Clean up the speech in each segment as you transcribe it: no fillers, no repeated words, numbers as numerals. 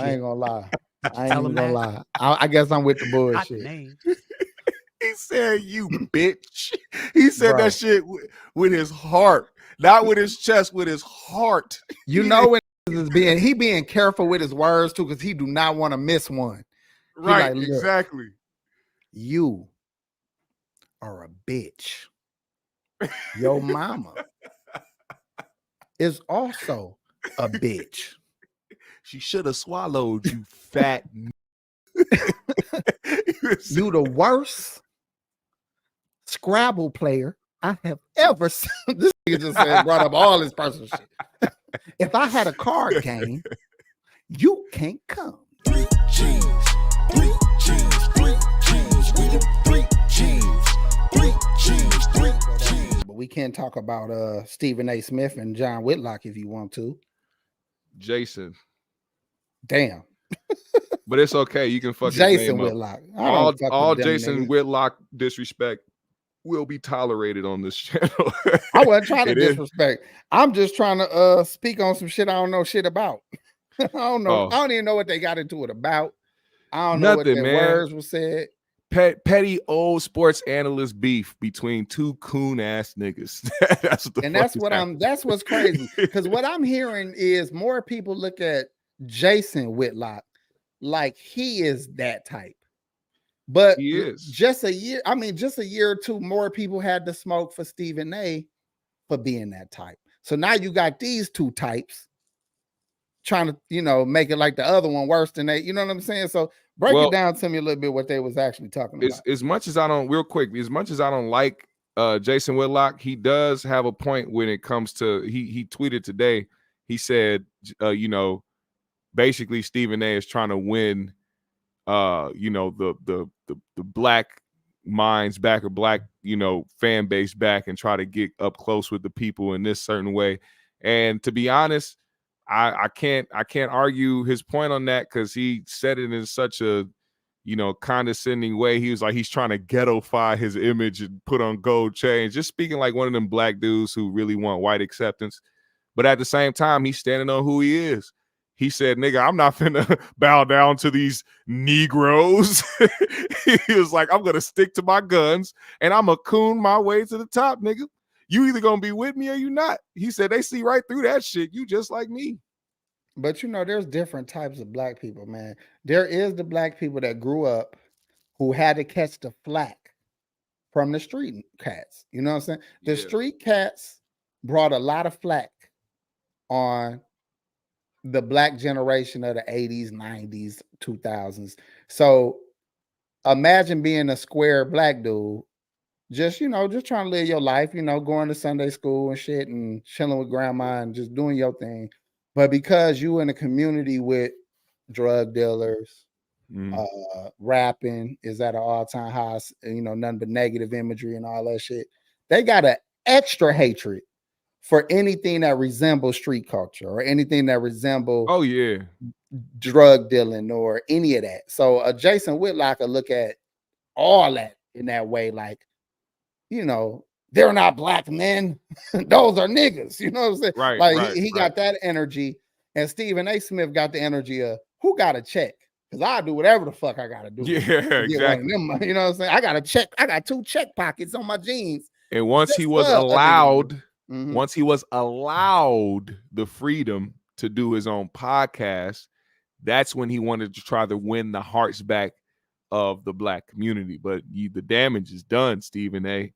I ain't gonna lie. Did you I ain't tell even him gonna that? lie. I guess I'm with the Not the bullshit, name. He said, "You bitch." He said that bro. shit with his heart, not with his chest, with his heart. You know when he being careful with his words too, because he do not want to miss one. He Right, like, look, exactly. you are a bitch. Your mama is also a bitch. She should have swallowed, you fat. You the worst Scrabble player I have ever seen. This nigga just said, brought up all his personal shit. If I had a card game, you can't come. 3 G's, 3 G's, 3 G's, we the 3 G's, 3 G's, 3 G's. But we can't talk about Stephen A. Smith and John Whitlock if you want to. Jason. Damn. But it's okay. You can fuck Jason his name Whitlock. up. Fuck All with them Jason niggas. Whitlock disrespect will be tolerated on this channel. I wasn't trying to It is. disrespect. I'm just trying to speak on some shit I don't know shit about. I don't know. Oh. I don't even know what they got into it about. I don't know what Nothing, their man. words were said. Petty old sports analyst beef between two coon ass niggas. That's what the And fuck that's is what happening. that's what's crazy. Because what I'm hearing is more people look at Jason Whitlock like he is that type. But He is. just a year or two more people had to smoke for Stephen A for being that type. So now you got these two types trying to, make it like the other one worse than they, you know what I'm saying? So break it down to me a little bit what they was actually talking about. As much as I don't like Jason Whitlock, he does have a point when it comes to he tweeted today. He said, basically Stephen A is trying to win the black minds back, or black, fan base back, and try to get up close with the people in this certain way. And to be honest, I can't argue his point on that, because he said it in such a condescending way. He was like, he's trying to ghettoify his image and put on gold chains, just speaking like one of them black dudes who really want white acceptance. But at the same time, he's standing on who he is. He said, nigga, I'm not finna bow down to these Negroes. He was like, I'm gonna stick to my guns and I'm gonna coon my way to the top, nigga. You either gonna be with me or you not. He said, they see right through that shit. You just like me. But there's different types of black people, man. There is the black people that grew up who had to catch the flack from the street cats. You know what I'm saying? The street cats brought a lot of flack on the black generation of the 80s, 90s, 2000s. So imagine being a square black dude, just trying to live your life, going to Sunday school and shit and chilling with grandma and just doing your thing. But because you in a community with drug dealers, rapping is at an all-time high, nothing but negative imagery and all that shit, they got an extra hatred for anything that resembles street culture or anything that resembles drug dealing or any of that. So Jason Whitlock will look at all that in that way, like, they're not black men. Those are niggas. You know what I'm saying? Right. He got that energy. And Stephen A. Smith got the energy of, who got a check? Because I'll do whatever the fuck I got to do. Yeah, exactly. Them, you know what I'm saying? I got a check. I got 2 check pockets on my jeans. And once he was allowed, the freedom to do his own podcast, that's when he wanted to try to win the hearts back of the black community. But the damage is done, Stephen A.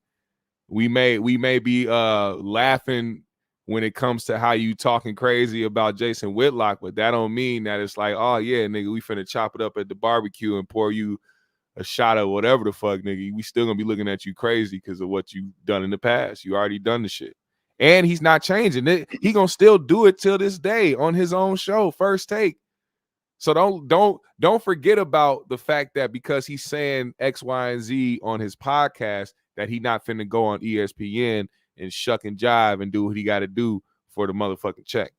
We may be laughing when it comes to how you talking crazy about Jason Whitlock, but that don't mean that it's like, oh yeah, nigga, we finna chop it up at the barbecue and pour you a shot of whatever the fuck, nigga. We still gonna be looking at you crazy because of what you done in the past. You already done the shit. And he's not changing it. He gonna still do it till this day on his own show, First Take. So don't forget about the fact that because he's saying X, Y, and Z on his podcast, that he not finna go on ESPN and shuck and jive and do what he got to do for the motherfucking check.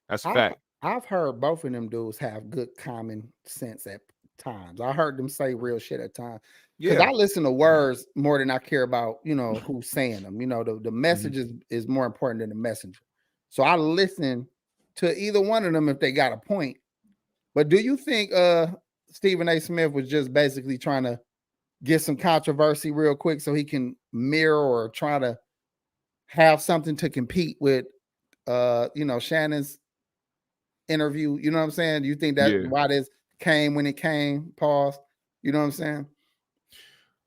That's a fact. I've heard both of them dudes have good common sense at times. I heard them say real shit at times. Because I listen to words more than I care about, who's saying them. The message is more important than the messenger. So I listen to either one of them if they got a point. But do you think Stephen A. Smith was just basically trying to get some controversy real quick so he can mirror or try to have something to compete with Shannon's interview? You know what I'm saying? Do you think that why this came when it came? Pause. You know what I'm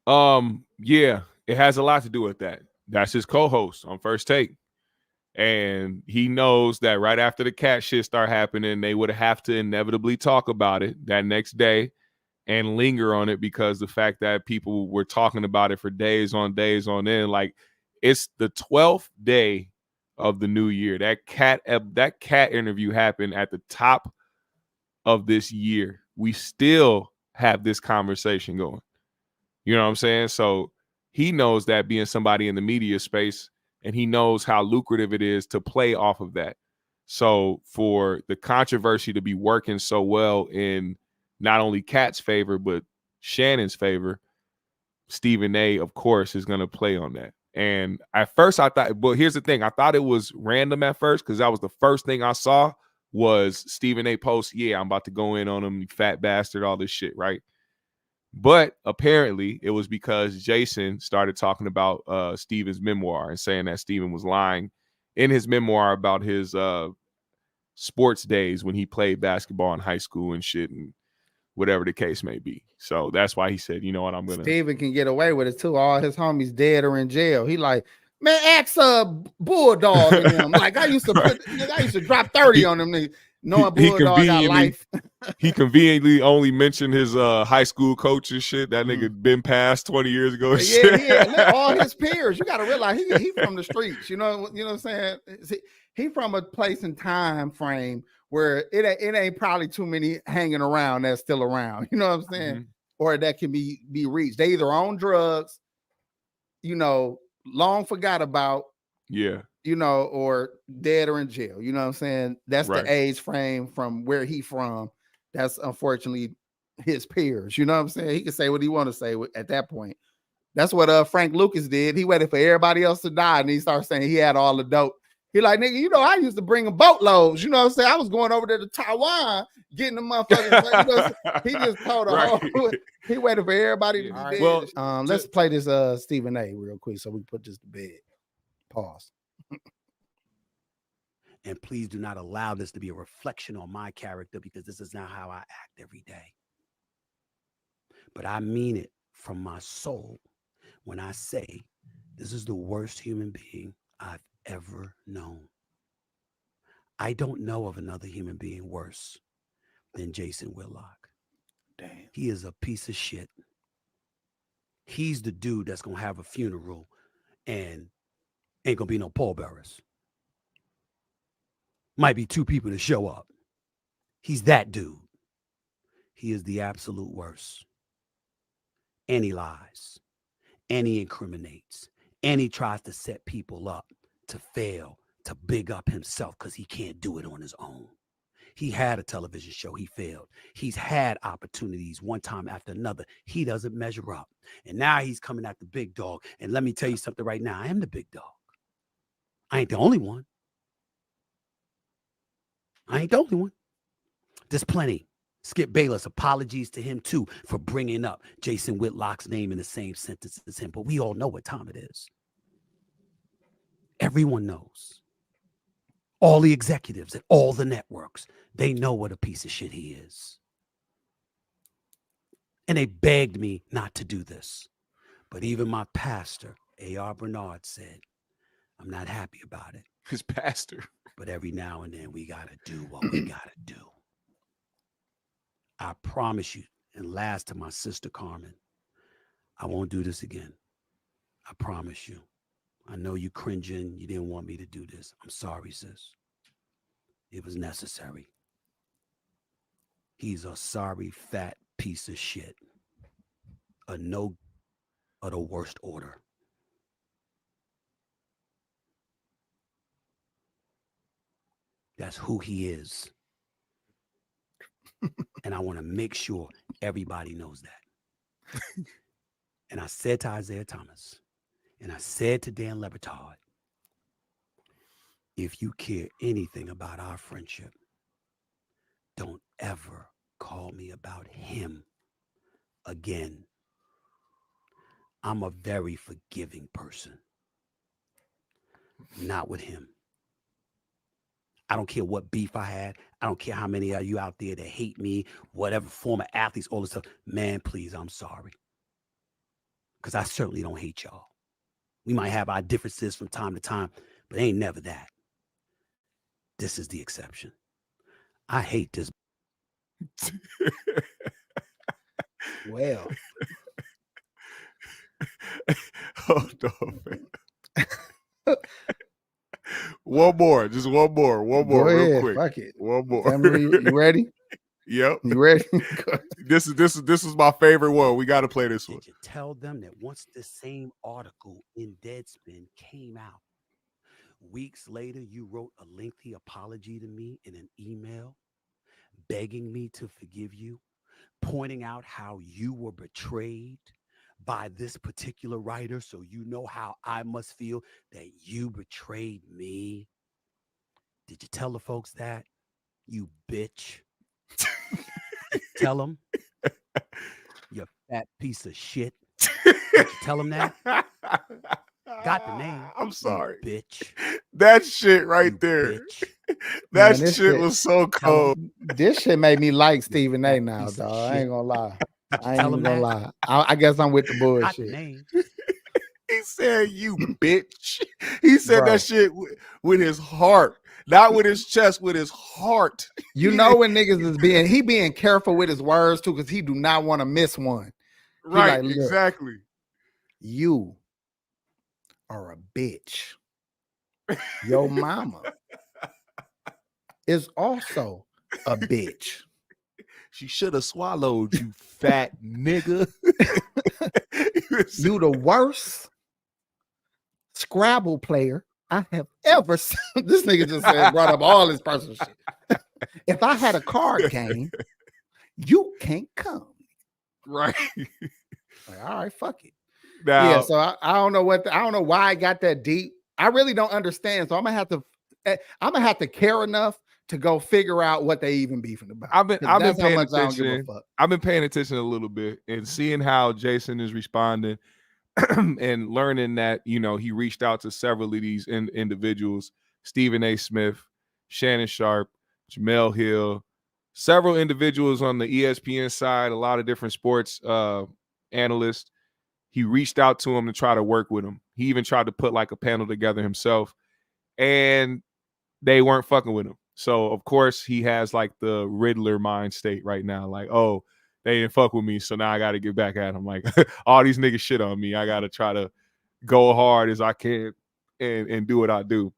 saying? Yeah, it has a lot to do with that. That's his co-host on First Take. And he knows that right after the cat shit start happening, they would have to inevitably talk about it that next day and linger on it, because the fact that people were talking about it for days on end, like it's the 12th day of the new year. That cat interview happened at the top of this year. We still have this conversation going. You know what I'm saying? So he knows that, being somebody in the media space, and he knows how lucrative it is to play off of that. So for the controversy to be working so well in not only Kat's favor, but Shannon's favor, Stephen A., of course, is going to play on that. And at first I thought, but here's the thing, I thought it was random at first, because that was the first thing I saw was Stephen A. post, yeah, I'm about to go in on him, you fat bastard, all this shit, right? But apparently it was because Jason started talking about Steven's memoir and saying that Steven was lying in his memoir about his sports days when he played basketball in high school and shit, and whatever the case may be. So that's why he said, you know what, I'm gonna. Steven can get away with it too. All his homies dead or in jail. He like, man, ask a Bulldog in them. Like I used to drop 30 on them niggas. Knowing Bulldog got life. He conveniently only mentioned his high school coach and shit. That nigga been passed 20 years ago. And yeah. Look, all his peers. You got to realize he from the streets. You know what I'm saying? He from a place and time frame where it ain't probably too many hanging around that's still around. You know what I'm saying? Mm-hmm. Or that can be reached. They either on drugs, long forgot about. Yeah. Or dead or in jail. You know what I'm saying? That's right. The age frame from where he from. That's unfortunately his peers. You know what I'm saying? He can say what he want to say at that point. That's what Frank Lucas did. He waited for everybody else to die, and he started saying he had all the dope. He like, nigga, I used to bring him boatloads. You know what I'm saying? I was going over there to Taiwan getting the motherfuckers. He just told the whole. He waited for everybody to be dead. Well, let's play this Stephen A. real quick so we can put this to bed. Pause. And please do not allow this to be a reflection on my character, because this is not how I act every day. But I mean it from my soul when I say this is the worst human being I've ever known. I don't know of another human being worse than Jason Whitlock. Damn. He is a piece of shit. He's the dude that's going to have a funeral and ain't going to be no pallbearers. Might be 2 people to show up. He's that dude. He is the absolute worst. And he lies. And he incriminates. And he tries to set people up to fail, to big up himself because he can't do it on his own. He had a television show. He failed. He's had opportunities one time after another. He doesn't measure up. And now he's coming at the big dog. And let me tell you something right now. I am the big dog. I ain't the only one. I ain't the only one. There's plenty. Skip Bayless, apologies to him too for bringing up Jason Whitlock's name in the same sentence as him. But we all know what time it is. Everyone knows. All the executives at all the networks, they know what a piece of shit he is. And they begged me not to do this. But even my pastor, A.R. Bernard, said, I'm not happy about it. His pastor. But every now and then we got to do what we got to do. I promise you, and last to my sister Carmen, I won't do this again. I promise you. I know you cringing. You didn't want me to do this. I'm sorry, sis. It was necessary. He's a sorry, fat piece of shit. A no of the worst order. That's who he is. And I want to make sure everybody knows that. And I said to Isaiah Thomas, and I said to Dan Le Batard, if you care anything about our friendship, don't ever, called me about him again. I'm a very forgiving person. Not with him. I don't care what beef I had. I don't care how many of you out there that hate me, whatever former athletes, all this stuff. Man, please, I'm sorry. Because I certainly don't hate y'all. We might have our differences from time to time, but ain't never that. This is the exception. I hate this. Well, Hold on, man. One more, just one more, go real ahead. quick. Fuck it. One more. Family, you ready? Yep. You ready? This is my favorite one. We got to play this one. Did you tell them that once this same article in Deadspin came out, weeks later, you wrote a lengthy apology to me in an email, begging me to forgive you, pointing out how you were betrayed by this particular writer, so you know how I must feel that you betrayed me? Did you tell the folks that, you bitch? Tell them, you fat piece of shit. Did you tell them that? Got the name. I'm sorry. You bitch. That shit right You there. bitch. That Man, this shit shit- was so cold. This shit made me like Stephen A. fat now, piece of dog. I ain't shit. gonna lie. Did you I ain't tell even him gonna that? lie. I guess I'm with the Got the bullshit. name. He said, "You bitch." He said Bro. that shit with his heart, not with his chest, with his heart. You know when niggas is being careful with his words too, because he do not want to miss one. Right, like, look. exactly. You are a bitch. Your mama is also a bitch. She should have swallowed, you fat nigga. You the worst Scrabble player I have ever seen. This nigga just brought up all his personal shit. If I had a card game, you can't come. Right. Like, all right, fuck it. Now, Yeah, so I don't know I don't know why I got that deep. I really don't understand. So I'm gonna have to care enough to go figure out what they even beefing about. I've been 'Cause that's how paying much I don't give a attention. fuck. I've been paying attention a little bit and seeing how Jason is responding and learning that, you know, he reached out to several of these individuals, Stephen A. Smith, Shannon Sharp, Jamel Hill, several individuals on the ESPN side, a lot of different sports analysts. He reached out to him to try to work with him. He even tried to put like a panel together himself, and they weren't fucking with him. So of course he has like the Riddler mind state right now. Like, oh, they didn't fuck with me, so now I got to get back at them. Like, all these niggas shit on me. I got to try to go hard as I can and do what I do.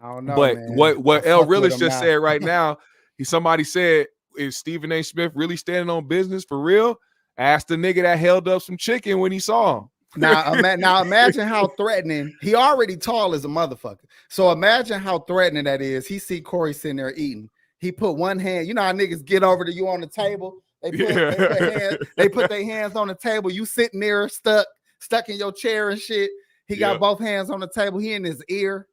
I don't know, But man. what I El fuck with Realist him just now. said right now, somebody said, is Stephen A. Smith really standing on business for real? Ask the nigga that held up some chicken when he saw him. Now imagine how threatening. He already tall as a motherfucker. So imagine how threatening that is. He see Corey sitting there eating. He put one hand. You know how niggas get over to you on the table. They put their hands on the table. You sitting there stuck in your chair and shit. He got both hands on the table. He in his ear.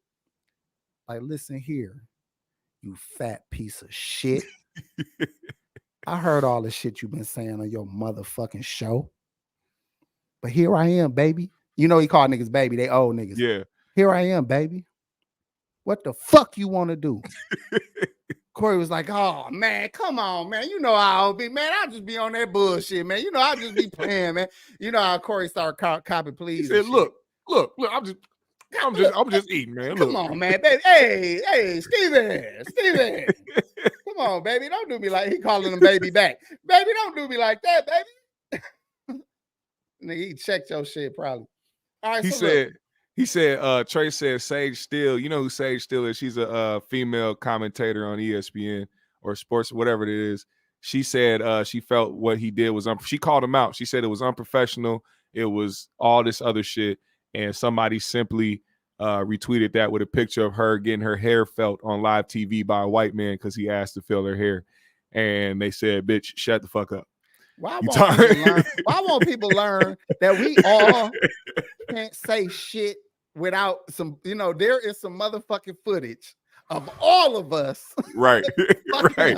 Like, listen here, you fat piece of shit. I heard all the shit you've been saying on your motherfucking show. But here I am, baby. You know he called niggas baby. They old niggas. Yeah. Here I am, baby. What the fuck you want to do? Corey was like, oh, man, come on, man. You know I'll be, man. I'll just be on that bullshit, man. You know, I'll just be playing, man. You know how Corey started copy please. He said, look, I'm just eating, man. Come on, man, baby. Hey, Steven. Come on, baby. Don't do me like he calling him baby back. Baby, don't do me like that, baby. Nigga, he checked your shit probably. All right, he said, Trey said Sage Steele. You know who Sage Steele is? She's a female commentator on ESPN or sports, whatever it is. She said she felt what he did was she called him out. She said it was unprofessional. It was all this other shit. And somebody simply retweeted that with a picture of her getting her hair felt on live TV by a white man because he asked to feel her hair. And they said, bitch, shut the fuck up. Why won't people learn that we all can't say shit without some, you know, there is some motherfucking footage of all of us. Right. Right.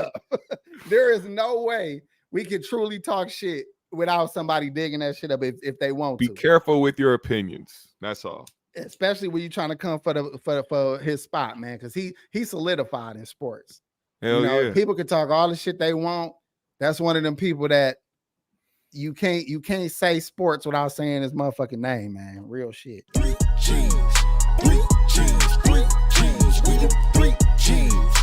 There is no way we can truly talk shit without somebody digging that shit up if they want Be to. careful with your opinions. That's all. Especially when you're trying to come for his spot, man, because he solidified in sports. Hell yeah. People can talk all the shit they want. That's one of them people that you can't say sports without saying his motherfucking name, man. Real shit. 3 G's, 3 G's, 3 G's, we the 3 G's.